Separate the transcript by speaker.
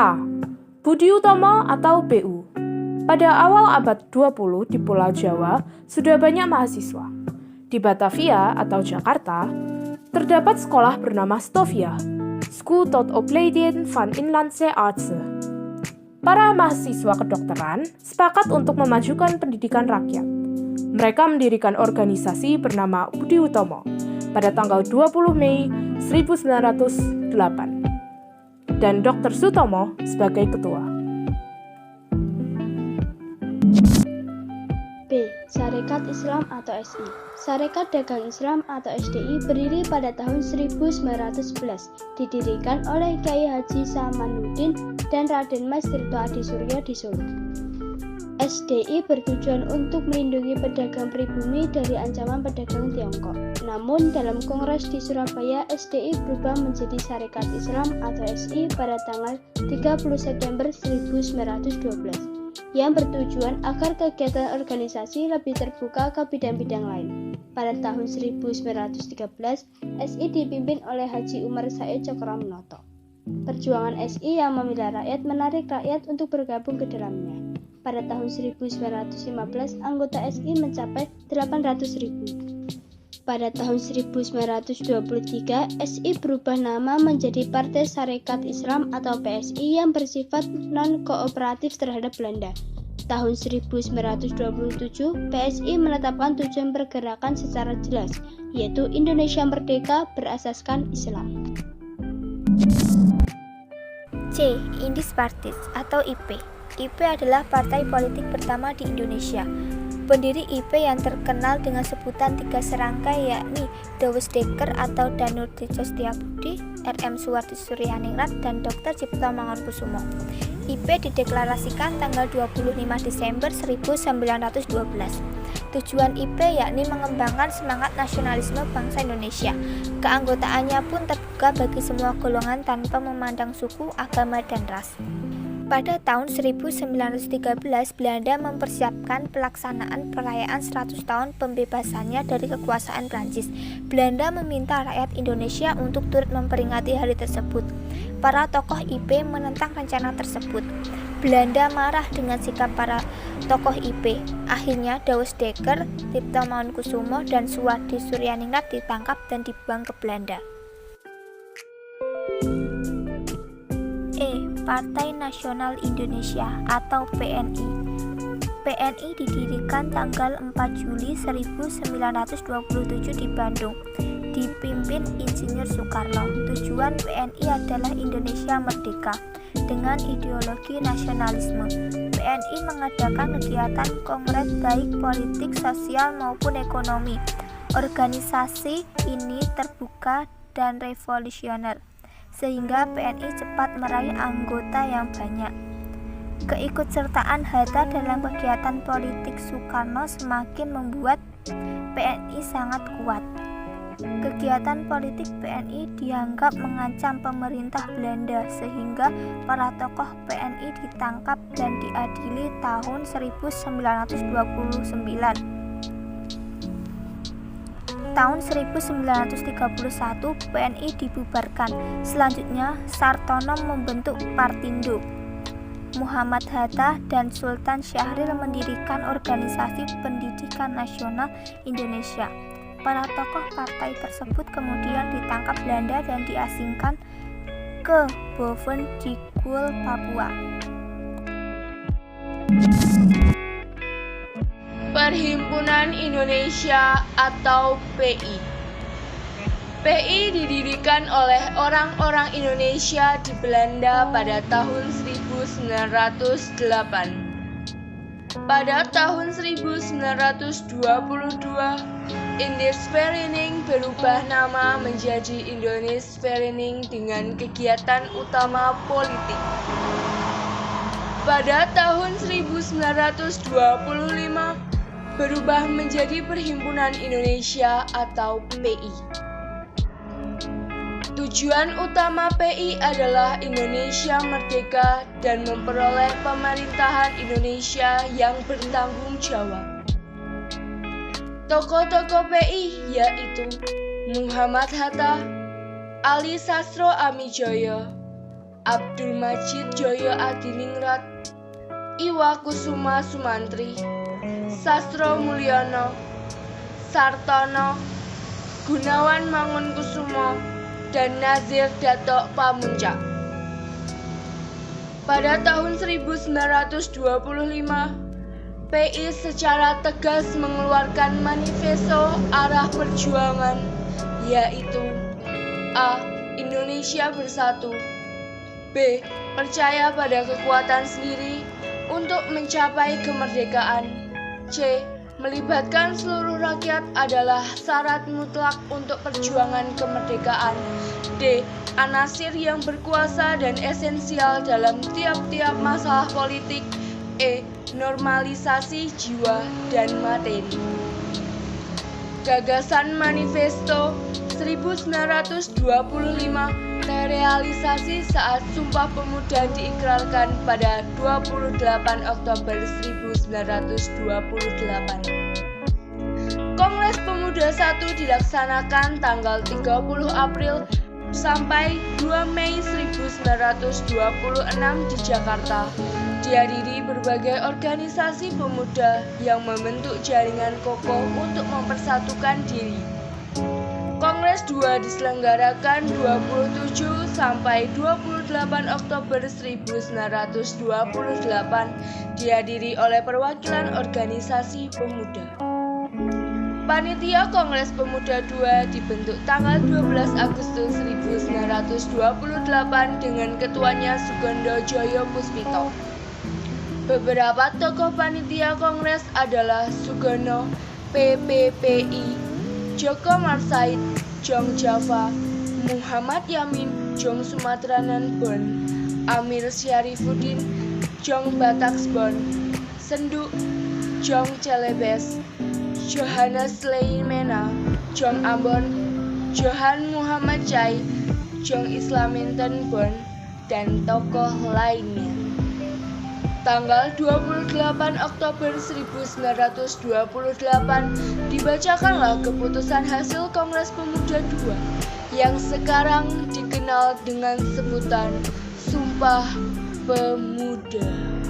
Speaker 1: A. Budi Utomo atau BU. Pada awal abad 20 di Pulau Jawa sudah banyak mahasiswa. Di Batavia atau Jakarta, terdapat sekolah bernama Stovia, School tot Opleiding van Inlandse Artsen. Para mahasiswa kedokteran sepakat untuk memajukan pendidikan rakyat. Mereka mendirikan organisasi bernama Budi Utomo pada tanggal 20 Mei 1908 dan Dr. Sutomo sebagai ketua.
Speaker 2: B. Sarekat Islam atau SI. Sarekat Dagang Islam atau SDI berdiri pada tahun 1911, didirikan oleh Kyai Haji Samanuddin dan Raden Mas Tirto Adi Suryo di Solo. SDI bertujuan untuk melindungi pedagang pribumi dari ancaman pedagang Tiongkok. Namun, dalam kongres di Surabaya, SDI berubah menjadi Sarekat Islam atau SI pada tanggal 30 September 1912. Yang bertujuan agar kegiatan organisasi lebih terbuka ke bidang-bidang lain. Pada tahun 1913, SI dipimpin oleh Haji Umar Said Cokroaminoto. Perjuangan SI yang membela rakyat menarik rakyat untuk bergabung ke dalamnya. Pada tahun 1915, anggota SI mencapai 800.000. Pada tahun 1923, SI berubah nama menjadi Partai Sarekat Islam atau PSI yang bersifat non-kooperatif terhadap Belanda. Tahun 1927, PSI menetapkan tujuan pergerakan secara jelas, yaitu Indonesia Merdeka berasaskan Islam.
Speaker 3: C. Indis Partis atau IP. IP adalah partai politik pertama di Indonesia. Pendiri IP yang terkenal dengan sebutan tiga serangkai yakni Dawes Dekker atau Danurdja Setiabudi, RM Suwardi Suryaningrat, dan Dr. Cipto Mangunkusumo. IP dideklarasikan tanggal 25 Desember 1912. Tujuan IP yakni mengembangkan semangat nasionalisme bangsa Indonesia. Keanggotaannya pun terbuka bagi semua golongan tanpa memandang suku, agama, dan ras. Pada tahun 1913, Belanda mempersiapkan pelaksanaan perayaan 100 tahun pembebasannya dari kekuasaan Prancis. Belanda meminta rakyat Indonesia untuk turut memperingati hari tersebut. Para tokoh IP menentang rencana tersebut. Belanda marah dengan sikap para tokoh IP. Akhirnya Dawes Dekker, Cipto Mangunkusumo, dan Suwardi Suryaningrat ditangkap dan dibuang ke Belanda. Partai Nasional Indonesia atau PNI. PNI didirikan tanggal 4 Juli 1927 di Bandung, dipimpin Insinyur Soekarno. Tujuan PNI adalah Indonesia Merdeka dengan ideologi nasionalisme. PNI mengadakan kegiatan kongres baik politik, sosial maupun ekonomi. Organisasi ini terbuka dan revolusioner, sehingga PNI cepat meraih anggota yang banyak. Keikutsertaan Hatta dalam kegiatan politik Soekarno semakin membuat PNI sangat kuat. Kegiatan politik PNI dianggap mengancam pemerintah Belanda, sehingga para tokoh PNI ditangkap dan diadili tahun 1929. Tahun 1931 PNI dibubarkan. Selanjutnya Sartono membentuk Partindo. Muhammad Hatta dan Sultan Syahrir mendirikan Organisasi Pendidikan Nasional Indonesia. Para tokoh partai tersebut kemudian ditangkap Belanda dan diasingkan ke Boven Dikul, Papua.
Speaker 4: Perhimpunan Indonesia atau PI. PI didirikan oleh orang-orang Indonesia di Belanda pada tahun 1908. Pada tahun 1922, Indisvereniging berubah nama menjadi Indonesiavereniging dengan kegiatan utama politik. Pada tahun 1925, berubah menjadi Perhimpunan Indonesia atau PI. Tujuan utama PI adalah Indonesia merdeka dan memperoleh pemerintahan Indonesia yang bertanggung jawab. Tokoh-tokoh PI yaitu Muhammad Hatta, Ali Sastro Amijoyo, Abdul Majid Joyo Adiningrat, Iwa Kusuma Sumantri, Sastro Mulyono, Sartono, Gunawan Mangunkusumo, dan Nazir Datok Pamuncak. Pada tahun 1925, PI secara tegas mengeluarkan manifesto arah perjuangan, yaitu A. Indonesia bersatu, B. Percaya pada kekuatan sendiri untuk mencapai kemerdekaan, C. Melibatkan seluruh rakyat adalah syarat mutlak untuk perjuangan kemerdekaan, D. Anasir yang berkuasa dan esensial dalam tiap-tiap masalah politik, E. Normalisasi jiwa dan materi. Gagasan Manifesto 1925 terrealisasi saat Sumpah Pemuda diikrarkan pada 28 Oktober 1928. Kongres Pemuda I dilaksanakan tanggal 30 April sampai 2 Mei 1926 di Jakarta. Dihadiri berbagai organisasi pemuda yang membentuk jaringan kokoh untuk mempersatukan diri. Kongres II diselenggarakan 27 sampai 28 Oktober 1928, dihadiri oleh perwakilan organisasi pemuda. Panitia Kongres Pemuda II dibentuk tanggal 12 Agustus 1928 dengan ketuanya Sugondo Joyo Puspito. Beberapa tokoh panitia Kongres adalah Sugono, PPPI, Joko Marsaid, Jong Java, Muhammad Yamin, Jong Sumatranan Bon, Amir Syarifuddin, Jong Bataksbon, Senduk, Jong Celebes, Johannes Leimena, Jong Ambon, Johan Muhammad Chai, Jong Islaminten Bon, dan tokoh lainnya. Tanggal 28 Oktober 1928 dibacakanlah keputusan hasil Kongres Pemuda II yang sekarang dikenal dengan sebutan Sumpah Pemuda.